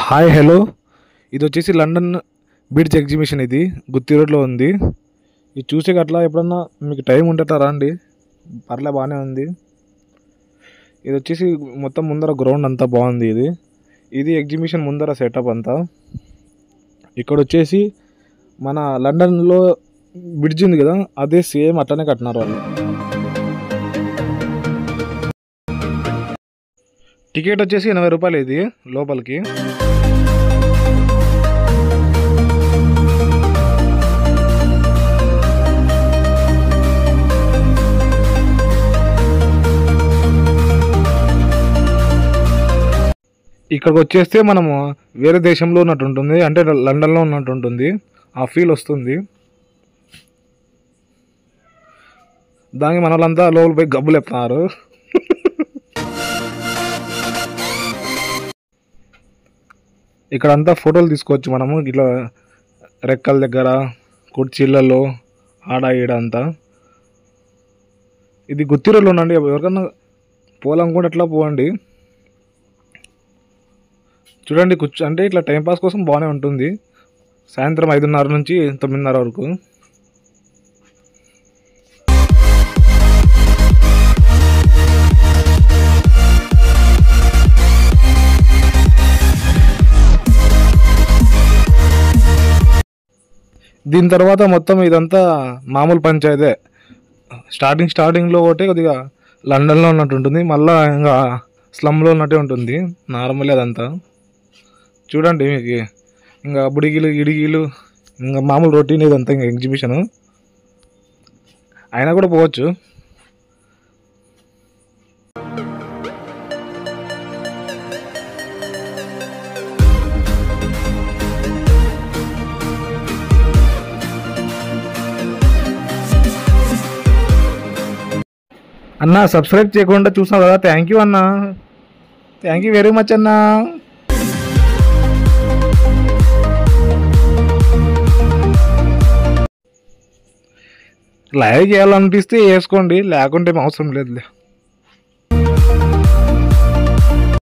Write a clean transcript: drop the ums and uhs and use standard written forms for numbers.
Hi hello, ఇది వచ్చేసి London బిడ్జ్ exhibition. ఇది గుత్తి రోడ్లో ఉంది. ఇది చూసే అట్లా ఎప్పుడన్నా మీకు టైం ఉంటుందా రండి, పర్లే బాగానే ఉంది. ఇది వచ్చేసి మొత్తం ముందర గ్రౌండ్ అంతా బాగుంది. ఇది ఎగ్జిబిషన్ ముందర సెటప్ అంతా. ఇక్కడ వచ్చేసి మన లండన్లో బ్రిడ్జ్ ఉంది కదా, అదే సేమ్ అట్లనే కట్టినారు వాళ్ళు. టికెట్ వచ్చేసి 80 రూపాయలు ఇది లోపలికి. ఇక్కడికి వచ్చేస్తే మనము వేరే దేశంలో ఉన్నట్టు ఉంటుంది, అంటే లండన్లో ఉన్నట్టు ఉంటుంది, ఆ ఫీల్ వస్తుంది. దానికి మన వాళ్ళంతా లోపల పోయి గబ్బులు ఎత్తున్నారు. ఇక్కడ అంతా ఫోటోలు తీసుకోవచ్చు మనము, ఇట్లా రెక్కల దగ్గర, కుర్చీలలో, ఆడ ఈడ అంతా. ఇది గుత్తి రోడ్లో ఉండండి, ఎవరికన్నా పోవాలనుకుంటే అట్లా పోవండి. చూడండి అంటే ఇట్లా టైంపాస్ కోసం బాగానే ఉంటుంది. సాయంత్రం 5:30 నుంచి 9:30 వరకు. దీని తర్వాత మొత్తం ఇదంతా మామూలు పంచాయతే. స్టార్టింగ్లో ఒకటి కొద్దిగా లండన్లో ఉన్నట్టు ఉంటుంది, మళ్ళీ ఇంకా స్లమ్లో ఉన్నట్టే ఉంటుంది నార్మల్ అదంతా. చూడండి మీకు ఇంకా బుడిగిలు ఇడిగిలు ఇంకా మామూలు రొటీన్ ఇదంతా ఇంకా ఎగ్జిబిషను. అయినా కూడా పోవచ్చు. అన్నా సబ్స్క్రైబ్ చేయకుండా చూసావు కదా, థ్యాంక్ యూ అన్నా, థ్యాంక్ యూ వెరీ మచ్ అన్నా. లైక్ చేయాలనిపిస్తే వేసుకోండి, లేకుంటే అవసరం లేదులే.